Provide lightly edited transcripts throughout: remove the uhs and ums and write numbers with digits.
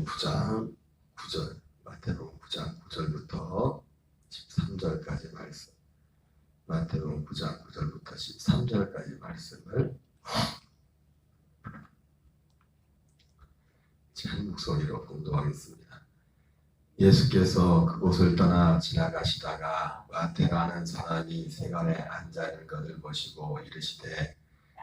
9장 9절, 마태복음 9장 9절부터 13절까지 말씀, 마태복음 9장 9절부터 13절까지 말씀을 한 목소리로 공독하겠습니다. 예수께서 그곳을 떠나 지나가시다가 마태라는 사람이 세간에 앉아 있는 것을 보시고 이르시되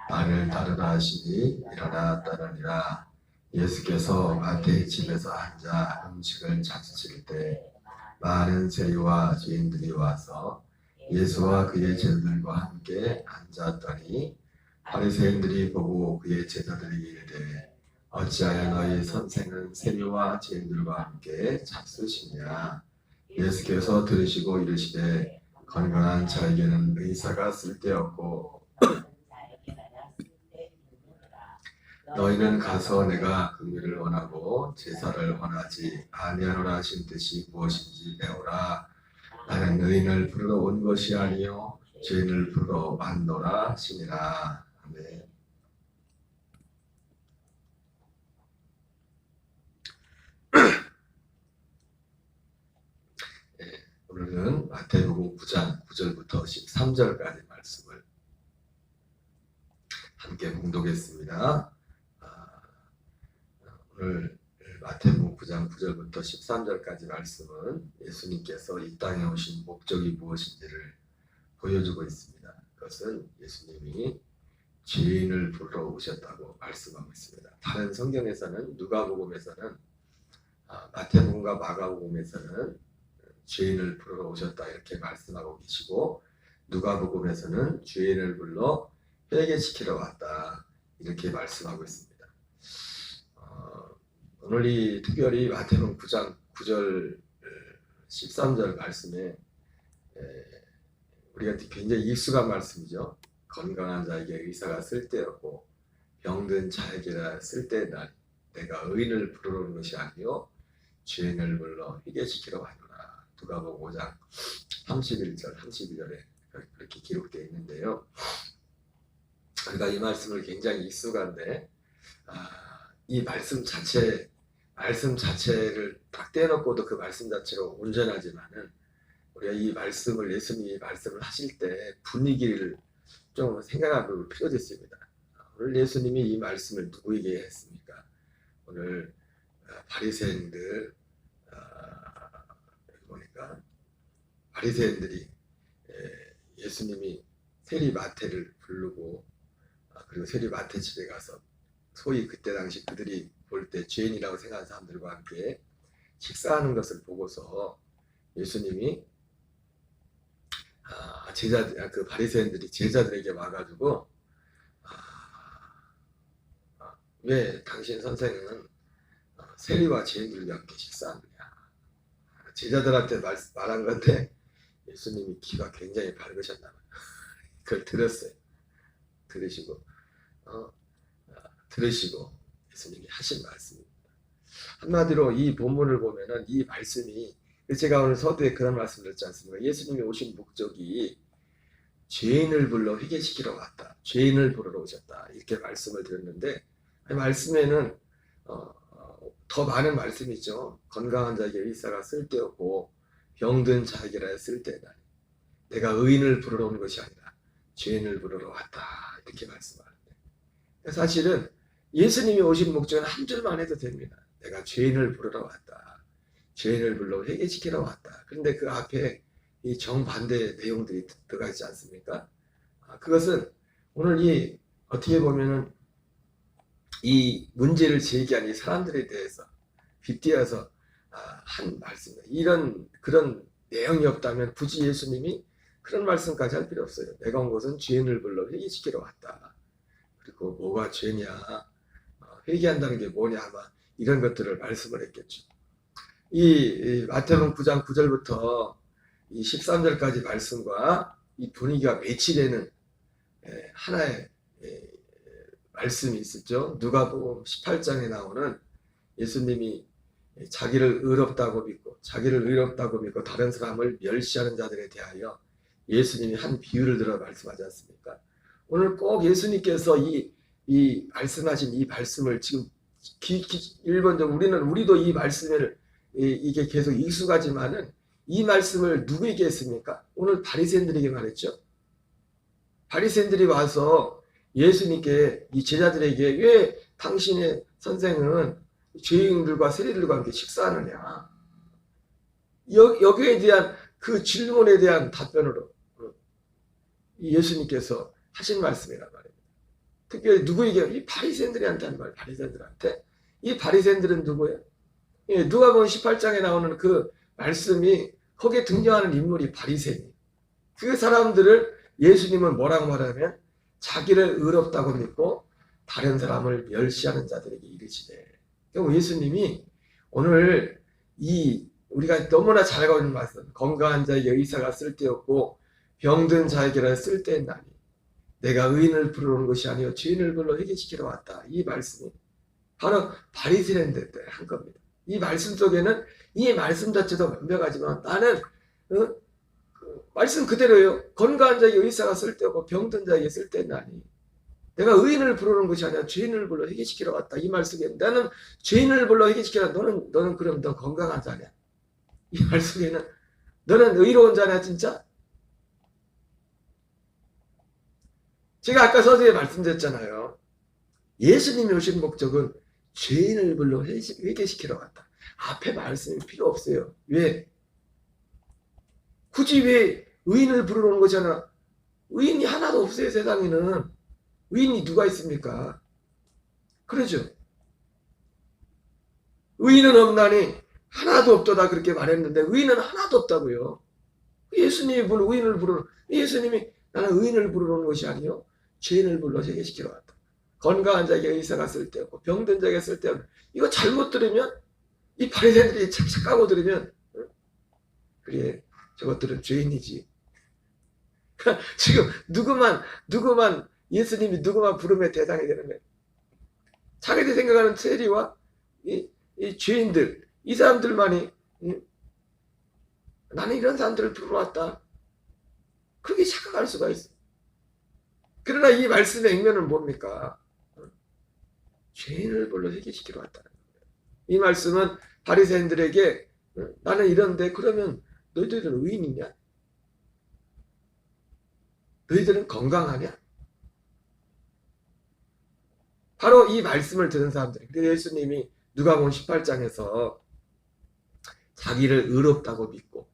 나를 따르라 하시니 일어나 따르니라. 예수께서 마태의 집에서 앉아 음식을 차리실 때 많은 세리와 죄인들이 와서 예수와 그의 제자들과 함께 앉았더니 바리새인들이 보고 그의 제자들이 이르되 어찌하여 너희 선생은 세리와 죄인들과 함께 잡수시냐. 예수께서 들으시고 이르시되 건강한 자에게는 의사가 쓸데없고 너희는 가서 내가 긍휼을 원하고 제사를 원하지 아니하노라 하신 뜻이 무엇인지 배우라. 나는 의인을 부르러 온 것이 아니요 죄인을 부르러 왔노라 하시니라. 아멘. 오늘은 마태복음 9장 9절부터 13절까지 말씀을 함께 봉독했습니다. 오늘 마태복음 9장 9절부터 13절까지 말씀은 예수님께서 이 땅에 오신 목적이 무엇인지를 보여주고 있습니다. 그것은 예수님이 죄인을 부르러 오셨다고 말씀하고 있습니다. 다른 성경에서는 누가복음에서는 마태복음과 마가복음에서는 죄인을 부르러 오셨다 이렇게 말씀하고 계시고 누가복음에서는 죄인을 불러 회개시키러 왔다 이렇게 말씀하고 있습니다. 오늘 이 특별히 마태복음 9장 9절 13절 말씀에 우리가 굉장히 익숙한 말씀이죠. 건강한 자에게 의사가 쓸데없고 병든 자에게라 쓸데나니 내가 의인을 부르러 온 것이 아니요 죄인을 불러 회개시키러 왔노라. 누가복음 5장 31절 32절에 그렇게 기록되어 있는데요. 우리가 이 말씀을 굉장히 익숙한데 이 말씀 자체를 딱 떼놓고도 그 말씀 자체로 온전하지만은 우리가 이 말씀을 예수님이 말씀을 하실 때 분위기를 좀 생각해 볼 필요도 있습니다. 오늘 예수님이 이 말씀을 누구에게 했습니까? 오늘 바리새인들 보니까 바리새인들이 예수님이 세리 마태를 부르고 그리고 세리 마태 집에 가서 소위 그때 당시 그들이 볼 때 죄인이라고 생각하는 사람들과 함께 식사하는 것을 보고서 예수님이 그 바리새인들이 제자들에게 와가지고 왜 당신 선생은 세리와 죄인들과 함께 식사하느냐 제자들한테 말한 건데 예수님이 귀가 굉장히 밝으셨나 봐요. 그걸 들었어요. 들으시고 예수님이 하신 말씀입니다. 한마디로 이 본문을 보면은 이 말씀이 제가 오늘 서두에 그런 말씀을 드렸지 않습니까? 예수님이 오신 목적이 죄인을 불러 회개시키러 왔다. 죄인을 부르러 오셨다. 이렇게 말씀을 드렸는데 말씀에는 더 많은 말씀이 있죠. 건강한 자에게 의사가 쓸데없고 병든 자에게라 쓸데나니 내가 의인을 부르러 온 것이 아니라 죄인을 부르러 왔다. 이렇게 말씀하는데 사실은 예수님이 오신 목적은 한 줄만 해도 됩니다. 내가 죄인을 부르러 왔다. 죄인을 불러 회개시키러 왔다. 그런데 그 앞에 이 정반대의 내용들이 들어가 있지 않습니까? 그것은 오늘 어떻게 보면은 이 문제를 제기한 이 사람들에 대해서 빗대어서 한 말씀입니다. 그런 내용이 없다면 굳이 예수님이 그런 말씀까지 할 필요 없어요. 내가 온 것은 죄인을 불러 회개시키러 왔다. 그리고 뭐가 죄냐, 회개한다는 게 뭐냐, 아마 이런 것들을 말씀을 했겠죠. 이 마태복음 9장 9절부터 이 13절까지 말씀과 이 분위기가 매치되는 하나의 말씀이 있었죠. 누가복음 18장에 나오는 예수님이 자기를 의롭다고 믿고 다른 사람을 멸시하는 자들에 대하여 예수님이 한 비유를 들어 말씀하지 않습니까? 오늘 꼭 예수님께서 이 말씀하신 이 말씀을 지금 일본적으로 우리도 이 말씀을 이게 계속 익숙하지만은 이 말씀을 누구에게 했습니까? 오늘 바리새인들에게 말했죠. 바리새인들이 와서 예수님께 이 제자들에게 왜 당신의 선생은 죄인들과 세리들과 함께 식사하느냐? 여기에 대한 그 질문에 대한 답변으로 예수님께서 하신 말씀이란 말입니다. 특별히 누구에게? 이 바리새인들한테 하는 말, 바리새인들한테. 이 바리새인들은 누구예요? 누가복음 18장에 나오는 그 말씀이 거기에 등장하는 인물이 바리새인. 그 사람들을 예수님은 뭐라고 말하면 자기를 의롭다고 믿고 다른 사람을 멸시하는 자들에게 이르시되. 예수님이 오늘 우리가 너무나 잘 알고 있는 말씀, 건강한 자에게 의사가 쓸데없고 병든 자에게는 쓸데있나니 내가 의인을 부르는 것이 아니요 죄인을 불러 회개시키러 왔다. 이 말씀이 바로 바리새인들 때 한 겁니다. 이 말씀 속에는 이 말씀 자체도 완벽하지만 나는 말씀 그대로예요. 건강한 자에게 의사가 쓸데없고 병든 자에게 쓸데있나니 내가 의인을 부르는 것이 아니라 죄인을 불러 회개시키러 왔다. 이 말 속에 나는 죄인을 불러 회개시키라. 너는 그럼 너 건강한 자냐? 이 말 속에는 너는 의로운 자냐 진짜? 제가 아까 서두에 말씀드렸잖아요. 예수님이 오신 목적은 죄인을 불러 회개시키러 왔다. 앞에 말씀이 필요 없어요. 왜? 굳이 왜 의인을 부르는 것이 아니라 의인이 하나도 없어요. 세상에는. 의인이 누가 있습니까? 그러죠. 의인은 없나니 하나도 없도다 그렇게 말했는데 의인은 하나도 없다고요. 예수님이 의인을 부르는 예수님이 나는 의인을 부르는 것이 아니요 죄인을 불러 회개시키러 왔다. 건강한 자에게 의사가 쓸데없고 병든 자에게 쓸데없는 이거 잘못 들으면 이 바리새인들이 착각하고 들으면 그래 저것들은 죄인이지. 지금 누구만 예수님이 누구만 부름의 대상이 되는 거예요. 자기들이 생각하는 세리와 이 죄인들 이 사람들만이 나는 이런 사람들을 부르러 왔다. 그렇게 착각할 수가 있어. 그러나 이 말씀의 액면은 뭡니까? 죄인을 불러 회개시키러 왔다는 거예요. 이 말씀은 바리새인들에게 나는 이런데 그러면 너희들은 의인이냐? 너희들은 건강하냐? 바로 이 말씀을 들은 사람들이 그래서 예수님이 누가복음 18장에서 자기를 의롭다고 믿고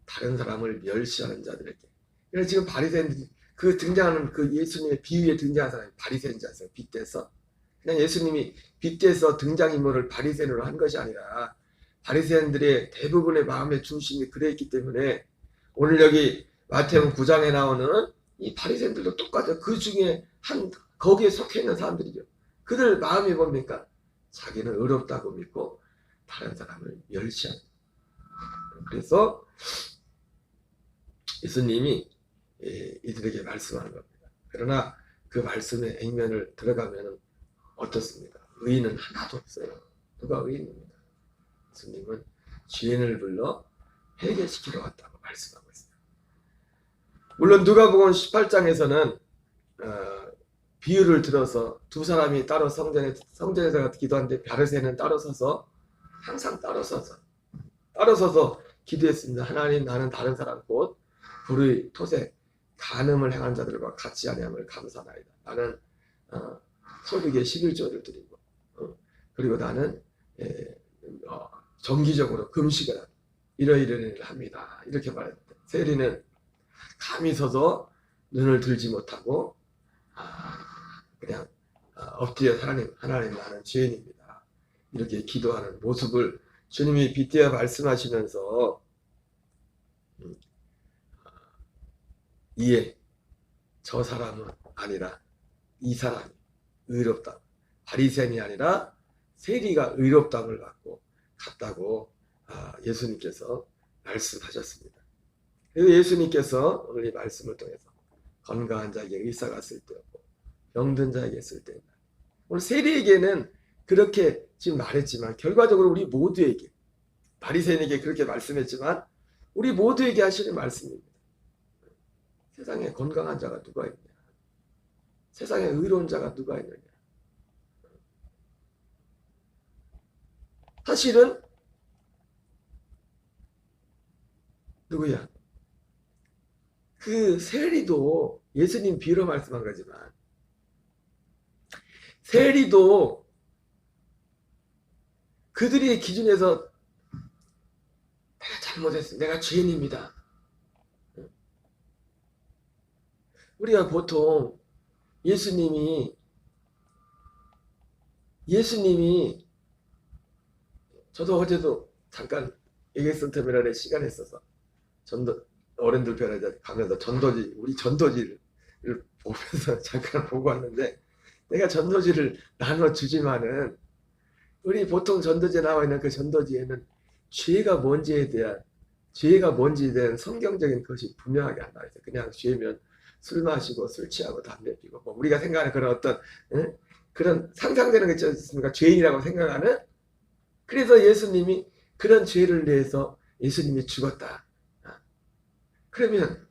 다른 사람을 멸시하는 자들에게 그래서 지금 바리새인들이 그 등장하는 그 예수님의 비유에 등장한 사람이 바리새인자였어요. 빗대서 그냥 예수님이 빗대서 등장인물을 바리새인으로 한 것이 아니라 바리새인들의 대부분의 마음의 중심이 그랬기 때문에 오늘 여기 마태복음 9장에 나오는 이 바리새인들도 똑같아요. 그 중에 거기에 속해 있는 사람들이죠. 그들 마음이 뭡니까? 자기는 의롭다고 믿고 다른 사람을 멸시하는. 그래서 예수님이 이들에게 말씀하는 겁니다. 그러나 그 말씀의 액면을 들어가면 어떻습니까? 의인은 하나도 없어요. 누가 의인입니다. 예수님은 죄인을 불러 회개시키러 왔다고 말씀하고 있습니다. 물론 누가복음 18장에서는 비유를 들어서 두 사람이 따로 성전에서 기도하는데 바리새인은 따로 서서 항상 따로 서서 기도했습니다. 하나님 나는 다른 사람 곧 불의 토색 간음을 행한 자들과 같이 아니함을 감사하나이다. 나는 소득의 11조를 드리고 그리고 나는 정기적으로 금식을 하고 이러이러한 일을 합니다. 이렇게 말했다. 세리는 감히 서서 눈을 들지 못하고 그냥 엎드려 하나님 나는 죄인입니다. 이렇게 기도하는 모습을 주님이 빗대어 말씀하시면서 이에 저 사람은 아니라 이 사람이 의롭다. 바리새인이 아니라 세리가 의롭다함을 받고 갔다고 예수님께서 말씀하셨습니다. 그래서 예수님께서 오늘 이 말씀을 통해서 건강한 자에게 의사가 쓸데없고 병든 자에게 쓸데있다. 오늘 세리에게는 그렇게 지금 말했지만 결과적으로 우리 모두에게 바리새인에게 그렇게 말씀했지만 우리 모두에게 하시는 말씀입니다. 세상에 건강한 자가 누가 있냐? 세상에 의로운 자가 누가 있느냐? 사실은 누구야? 그 세리도 예수님 비유로 말씀한 거지만 세리도 그들의 기준에서 내가 잘못했어. 내가 죄인입니다. 우리가 보통 예수님이 저도 어제도 잠깐 에게슨 터미널에 시간이 있어서 어른들 편에 가면서 우리 전도지를 보면서 잠깐 보고 왔는데 내가 전도지를 나눠주지만은 우리 보통 전도지에 나와 있는 그 전도지에는 죄가 뭔지에 대한 성경적인 것이 분명하게 안 나와 있어요. 그냥 죄면 술 마시고 술 취하고 담배 피고 뭐 우리가 생각하는 그런 어떤 그런 상상되는 게 있지 않습니까? 죄인이라고 생각하는. 그래서 예수님이 그런 죄를 위해서 예수님이 죽었다. 그러면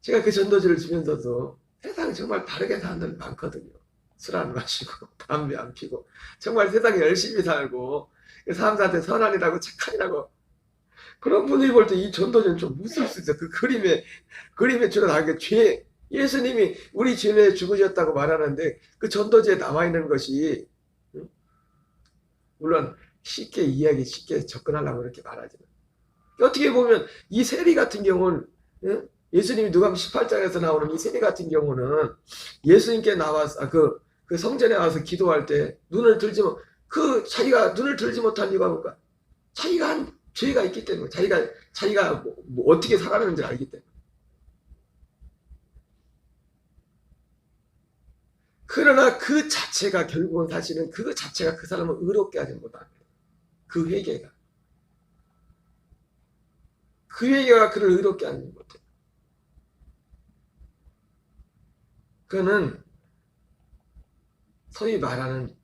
제가 그 전도지를 주면서도 세상에 정말 바르게 사는 들 많거든요. 술 안 마시고 담배 안 피고 정말 세상에 열심히 살고 사람들한테 선한이라고 착한이라고 그런 분들이 볼 때 이 전도지는 좀 무서울 수 있어요. 그 그림에 주로 나온 게 예수님이 우리 죄에 죽으셨다고 말하는데 그 전도지에 나와 있는 것이 물론 쉽게 접근하려고 그렇게 말하지만 어떻게 보면 이 세리 같은 경우는 예수님이 누가복음 18장에서 나오는 이 세리 같은 경우는 예수님께 나와서 그 성전에 와서 기도할 때 자기가 눈을 들지 못한 이유가 뭘까? 자기가 한 죄가 있기 때문에 자기가 뭐 어떻게 살아가는지 알기 때문에. 그러나 그 자체가 결국은 사실은 그 자체가 그 사람을 의롭게 하지 못합니다. 그 회개가 그를 의롭게 하지 못해요. 그는 소위 말하는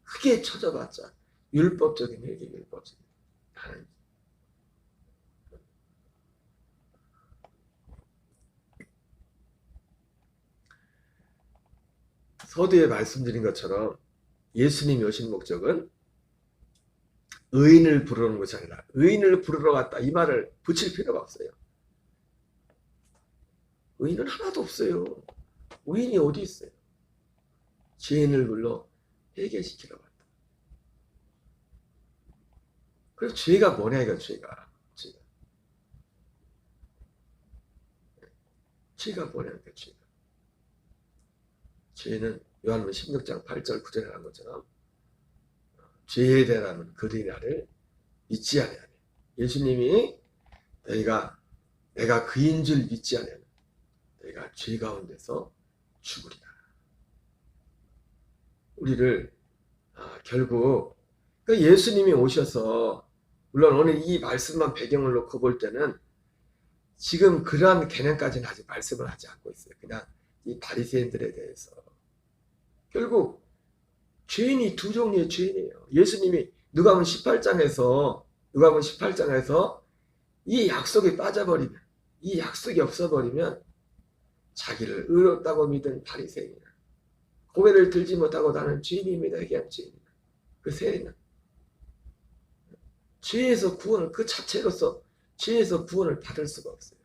크게 쳐져봤자 율법적인 회개, 율법적인 하나님. 서두에 말씀드린 것처럼 예수님이 오신 목적은 의인을 부르는 것이 아니라 의인을 부르러 왔다 이 말을 붙일 필요가 없어요. 의인은 하나도 없어요. 의인이 어디 있어요? 죄인을 불러 회개시키러 왔다. 그래서 죄가 뭐냐 이거 죄가 뭐냐 이거 죄는 요한복음 16장 8절 9절에 나온 것처럼 죄에 대한 그리나를 믿지 아니하네. 예수님이 내가 그인 줄 믿지 아니하면 내가 죄 가운데서 죽으리라. 우리를 결국 예수님이 오셔서 물론 오늘 이 말씀만 배경을 놓고 볼 때는 지금 그러한 개념까지는 아직 말씀을 하지 않고 있어요. 그냥 이 바리새인들에 대해서 결국 죄인이 두 종류의 죄인이에요. 예수님이 누가복음 18장에서 이 약속이 빠져버리면 이 약속이 없어버리면 자기를 의롭다고 믿은 바리새인이나 고개를 들지 못하고 나는 죄인입니다 얘기한 죄인이나 그 세리는 죄에서 구원을 그 자체로서 죄에서 구원을 받을 수가 없어요.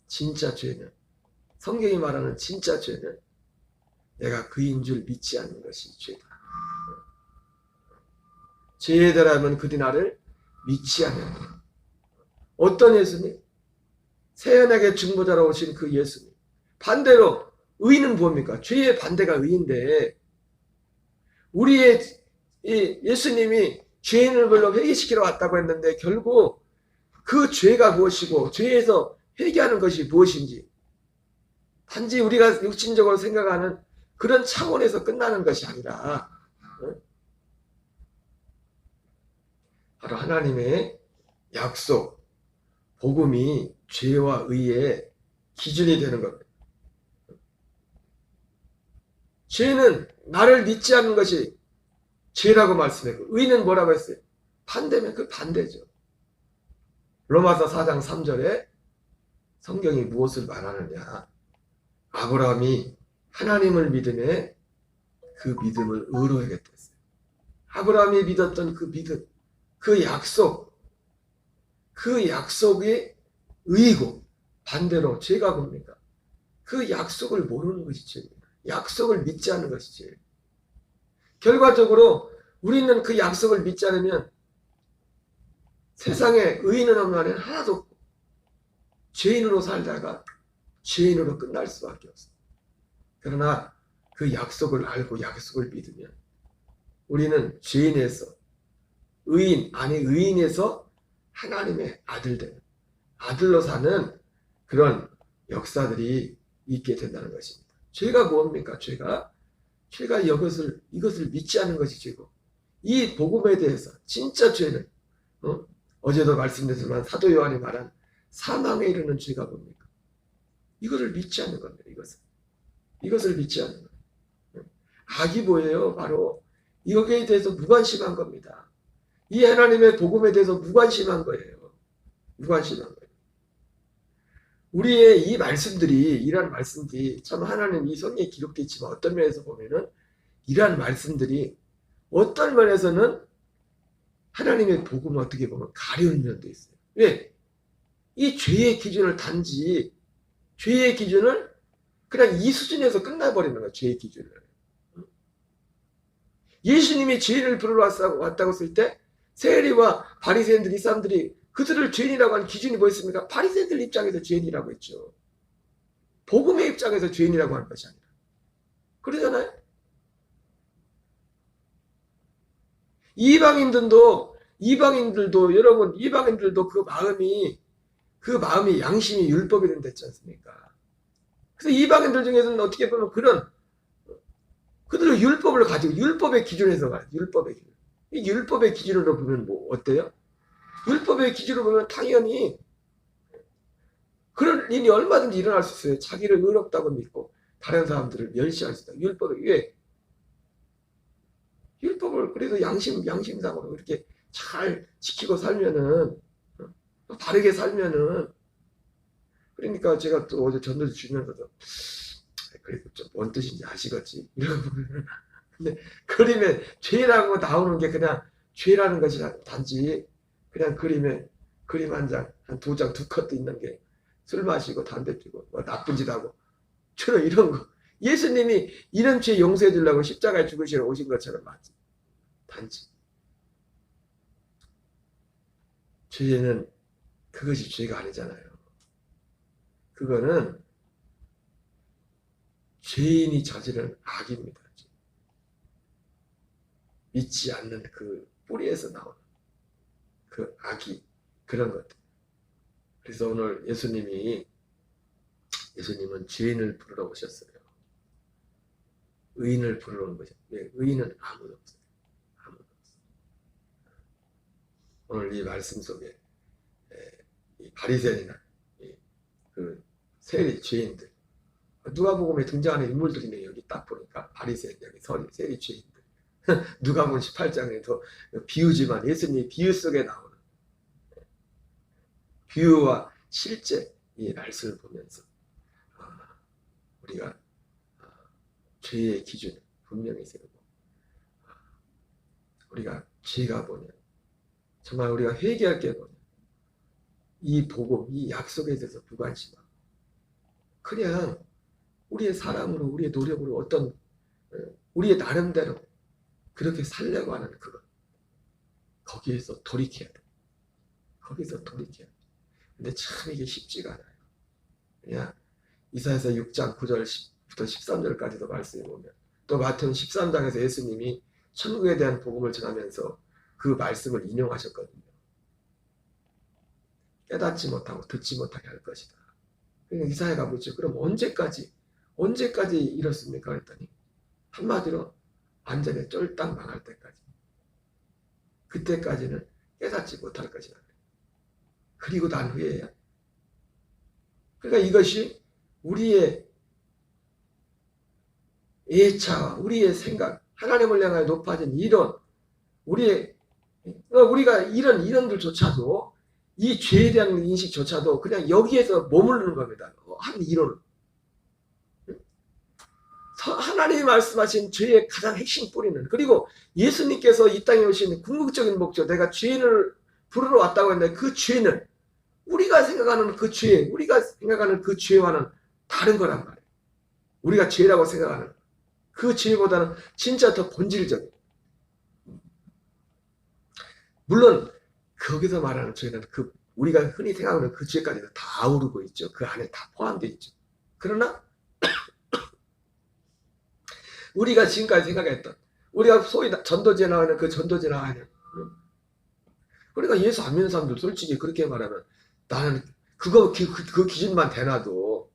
진짜 죄는 성경이 말하는 진짜 죄는 내가 그인 줄 믿지 않는 것이 죄다. 죄에 대하면 그들이 나를 믿지 않는다. 어떤 예수님? 세연하게 중보자로 오신 그 예수님. 반대로 의인은 뭡니까? 죄의 반대가 의인데 우리의 예수님이 죄인을 불러 회개시키러 왔다고 했는데 결국 그 죄가 무엇이고 죄에서 회개하는 것이 무엇인지 단지 우리가 육신적으로 생각하는 그런 차원에서 끝나는 것이 아니라 바로 하나님의 약속, 복음이 죄와 의의 기준이 되는 겁니다. 죄는 나를 믿지 않는 것이 죄라고 말씀했고 의는 뭐라고 했어요? 반대면 그 반대죠. 로마서 4장 3절에 성경이 무엇을 말하느냐? 아브라함이 하나님을 믿음에 그 믿음을 의로 여겼다 했어요. 아브라함이 믿었던 그 믿음, 그 약속이 의이고, 반대로 죄가 뭡니까? 그 약속을 모르는 것이 죄입니다. 약속을 믿지 않는 것이 죄예요. 결과적으로 우리는 그 약속을 믿지 않으면 세상에 의인은 없는 한에는 하나도 없고 죄인으로 살다가 죄인으로 끝날 수밖에 없어요. 그러나 그 약속을 알고 약속을 믿으면 우리는 죄인에서 의인, 아니 의인에서 하나님의 아들 되는, 아들로 사는 그런 역사들이 있게 된다는 것입니다. 죄가 뭡니까? 죄가 이것을 믿지 않는 것이 죄고, 이 복음에 대해서 진짜 죄는 어제도 말씀드렸지만 사도 요한이 말한 사망에 이르는 죄가 뭡니까? 이것을 믿지 않는 겁니다. 이것을 믿지 않는 거예요. 악이 뭐예요? 바로 여기에 대해서 무관심한 겁니다. 이 하나님의 복음에 대해서 무관심한 거예요. 무관심한 거예요. 우리의 이 말씀들이, 이러한 말씀들이 참 하나님 이 성경에 기록되어 있지만 어떤 면에서 보면은 이러한 말씀들이 어떤 면에서는 하나님의 복음을 어떻게 보면 가려운 면도 있어요. 왜? 이 죄의 기준을 단지 죄의 기준을 그냥 이 수준에서 끝나버리는 거예요. 죄의 기준을. 예수님이 죄인을 부르러 왔다고 했을 때 세리와 바리새인들, 이 사람들이 그들을 죄인이라고 하는 기준이 뭐였습니까? 바리새인들 입장에서 죄인이라고 했죠. 복음의 입장에서 죄인이라고 하는 것이 아니라. 그러잖아요. 이방인들도 여러분, 이방인들도 그 마음이 양심이 율법이 된댔지 않습니까? 그래서 이방인들 중에서는 어떻게 보면 그들은 율법을 가지고 율법의 기준에서 가요. 율법의 기준. 이 율법의 기준으로 보면 뭐 어때요? 율법의 기준으로 보면 당연히 그런 일이 얼마든지 일어날 수 있어요. 자기를 의롭다고 믿고 다른 사람들을 멸시할 수 있다. 왜? 율법을 그래도 양심상으로 이렇게 잘 지키고 살면은, 바르게 살면은, 그러니까 제가 또 어제 전도지 주면서도 그래도 좀 뭔 뜻인지 아시겠지? 이러고 보면 근데 그림에 죄라고 나오는 게 그냥 죄라는 것이 단지 그냥 그림 한 장, 한 두 장, 두 컷도 있는 게 술 마시고 담배 피고 뭐 나쁜 짓 하고 주로 이런 거. 예수님이 이런 죄 용서해 주려고 십자가에 죽으시러 오신 것처럼 맞지. 단지 죄는 그것이 죄가 아니잖아요. 그거는 죄인이 저지른 악입니다. 믿지 않는 그 뿌리에서 나오는 그 악이 그런 것들. 그래서 오늘 예수님은 죄인을 부르러 오셨어요. 의인을 부르러 온 거죠. 왜? 의인은 아무도 없어요. 아무도 없어요. 오늘 이 말씀 속에 이 바리새인이나 그 세리 죄인들, 누가복음에 등장하는 인물들이네. 여기 딱 보니까 바리새인, 여기 세리 죄인들. 누가복음 18장에도 비유지만 예수님이 비유 속에 나오는 비유와 실제 이 말씀을 보면서 우리가 죄의 기준을 분명히 세우고 우리가 죄가 뭐냐, 정말 우리가 회개할 게 뭐냐, 이 복음, 이 약속에 대해서 무관심하고 그냥 우리의 사랑으로, 우리의 노력으로 어떤 우리의 나름대로 그렇게 살려고 하는 그것, 거기에서 돌이켜야 돼. 거기서 돌이켜야 돼. 근데 참 이게 쉽지가 않아요. 그냥 이사야서 6장 9절부터 13절까지도 말씀해 보면, 또 마태복음 13장에서 예수님이 천국에 대한 복음을 전하면서 그 말씀을 인용하셨거든요. 깨닫지 못하고 듣지 못하게 할 것이다. 그러니까 이사야가 묻죠. 그럼 언제까지 이렇습니까? 그랬더니 한마디로 완전히 쫄딱 망할 때까지. 그때까지는 깨닫지 못할 것이다. 그리고 난 후에야. 그러니까 이것이 우리의 예차와 우리의 생각, 하나님을 향하여 높아진 이론, 우리가 이런 이론들조차도, 이 죄에 대한 인식조차도 그냥 여기에서 머무르는 겁니다. 한 이론. 하나님이 말씀하신 죄의 가장 핵심 뿌리는, 그리고 예수님께서 이 땅에 오신 궁극적인 목적, 내가 죄인을 부르러 왔다고 했는데 그 죄는 우리가 생각하는 그 죄와는 다른 거란 말이에요. 우리가 죄라고 생각하는 그 죄보다는 진짜 더 본질적인. 물론 거기서 말하는 죄는 우리가 흔히 생각하는 그 죄까지도 다 아우르고 있죠. 그 안에 다 포함되어 있죠. 그러나 우리가 지금까지 생각했던, 우리가 소위 전도제 나가는 그 전도제 나가는, 그러니까 예수 안 믿는 사람들 솔직히 그렇게 말하면 나는 그 기준만 대놔도,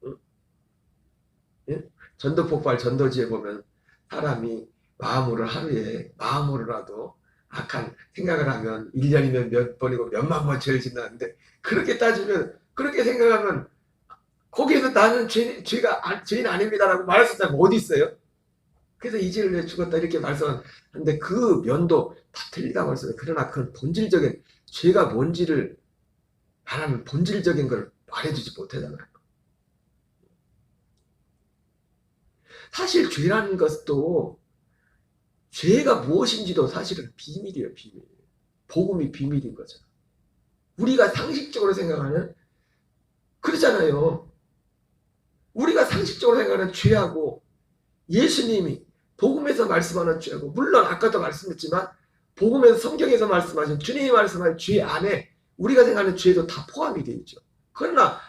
예? 전도 폭발 전도지에 보면 사람이 마음으로라도 악한 생각을 하면 1년이면 몇 번이고 몇만 번 죄를 짓는데, 그렇게 따지면, 그렇게 생각하면 거기에서 나는 죄인 아닙니다라고 말할 수 있다면 어디 있어요? 그래서 이 죄를 내 죽었다 이렇게 말씀하는데 그 면도 다 틀리다고 했어요. 그러나 그건 본질적인 죄가 뭔지를 말하면 본질적인 걸 말해주지 못하잖아요. 사실 죄라는 것도, 죄가 무엇인지도 사실은 비밀이에요. 비밀. 복음이 비밀인 거죠. 우리가 상식적으로 생각하는, 그러잖아요. 우리가 상식적으로 생각하는 죄하고 예수님이 복음에서 말씀하는 죄하고, 물론 아까도 말씀했지만 복음에서, 성경에서 말씀하신, 주님이 말씀하신 죄 안에 우리가 생각하는 죄도 다 포함이 되어 있죠. 그러나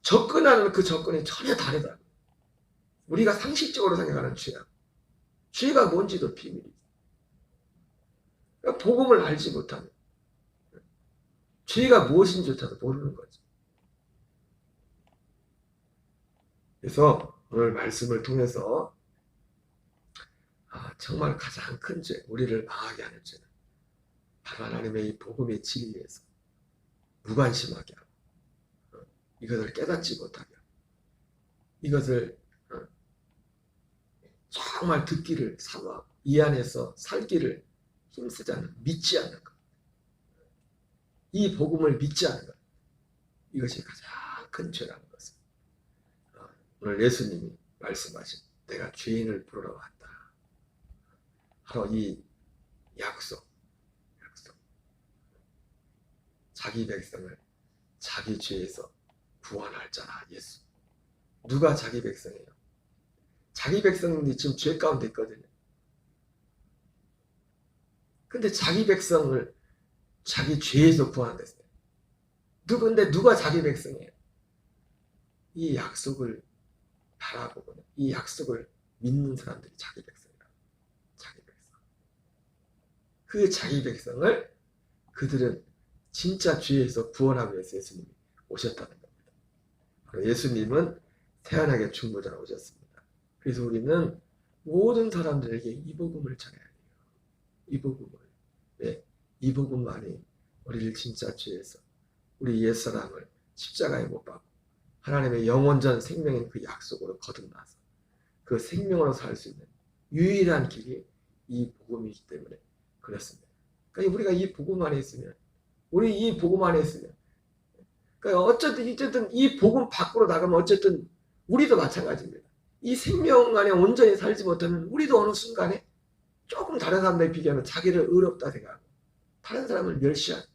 접근하는 그 접근이 전혀 다르다. 우리가 상식적으로 생각하는 죄가 뭔지도 비밀이죠. 그러니까 복음을 알지 못하면 죄가 무엇인지조차도 모르는 거죠. 그래서 오늘 말씀을 통해서 정말 가장 큰 죄, 우리를 망하게 하는 죄는 바로 하나님의 이 복음의 진리에서 무관심하게 하고, 이것을 깨닫지 못하게 하고, 이것을 정말 듣기를 사모하고 이 안에서 살기를 힘쓰지 않는, 믿지 않는 것, 이 복음을 믿지 않는 것, 이것이 가장 큰 죄라는 것을 오늘 예수님이 말씀하신, 내가 죄인을 부르러 왔다, 바로 이 약속, 자기 백성을 자기 죄에서 구원할 자라. 예수. 누가 자기 백성이에요? 자기 백성이 지금 죄 가운데 있거든요. 근데 자기 백성을 자기 죄에서 구원했어요. 근데 누가 자기 백성이에요? 이 약속을 바라보고 이 약속을 믿는 사람들이 자기 백성이라. 자기 백성. 그 자기 백성을 그들은 진짜 죄에서 구원하기 위해서 예수님이 오셨다는 겁니다. 예수님은 태어나게 중보자로 오셨습니다. 그래서 우리는 모든 사람들에게 이 복음을 전해야 돼요. 이 복음을. 네, 이 복음만이 우리를 진짜 죄에서, 우리 옛사람을 십자가에 못 박고 하나님의 영원전 생명인 그 약속으로 거듭나서 그 생명으로 살 수 있는 유일한 길이 이 복음이기 때문에 그렇습니다. 그러니까 우리가 이 복음 안에 있으면, 그러니까 어쨌든 이 복음 밖으로 나가면 어쨌든 우리도 마찬가지입니다. 이 생명 안에 온전히 살지 못하면 우리도 어느 순간에 조금 다른 사람들에 비교하면 자기를 의롭다 생각하고 다른 사람을 멸시하고,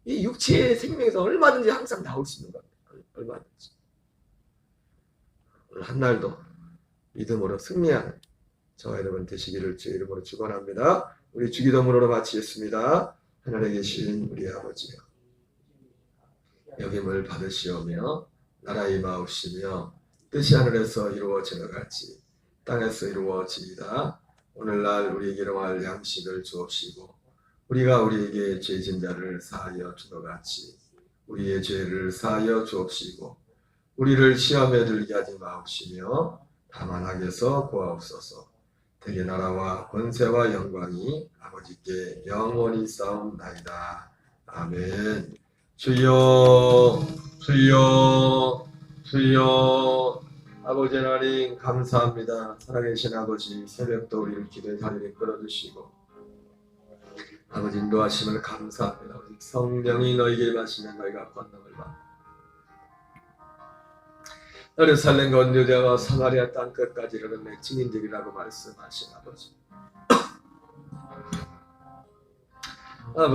이 육체의 생명에서 얼마든지 항상 나올 수 있는 겁니다. 얼마든지. 오늘 한날도 믿음으로 승리하는 저와 여러분 되시기를 주의 이름으로 축원합니다. 우리 주기도문으로 마치겠습니다. 하늘에 계신 우리 아버지여, 여김을 받으시오며 나라의 임하옵시며 뜻이 하늘에서 이루어지는 같이 땅에서 이루어지이다. 오늘날 우리에게 일용할 양식을 주옵시고 우리가 우리에게 죄진 자를 사하여 주노 같이 우리의 죄를 사하여 주옵시고 우리를 시험에 들게 하지 마옵시며 다만 악에서 구하옵소서. 대개 나라와 권세와 영광이 아버지께 영원히 싸움나이다. 아멘. 주여, 주여, 주여. 아버지 하나님 감사합니다. 살아계신 아버지, 새벽도 우리를 기도의 자리에 끌어주시고 아버지 인도하심을 감사합니다. 아버지 성령이 너희에게 마시면 너희가 권능을 받고 예루살렘과 온 유대와 사마리아 땅 끝까지 이르는 내 증인들이라고 말씀하신 아버지. 아버지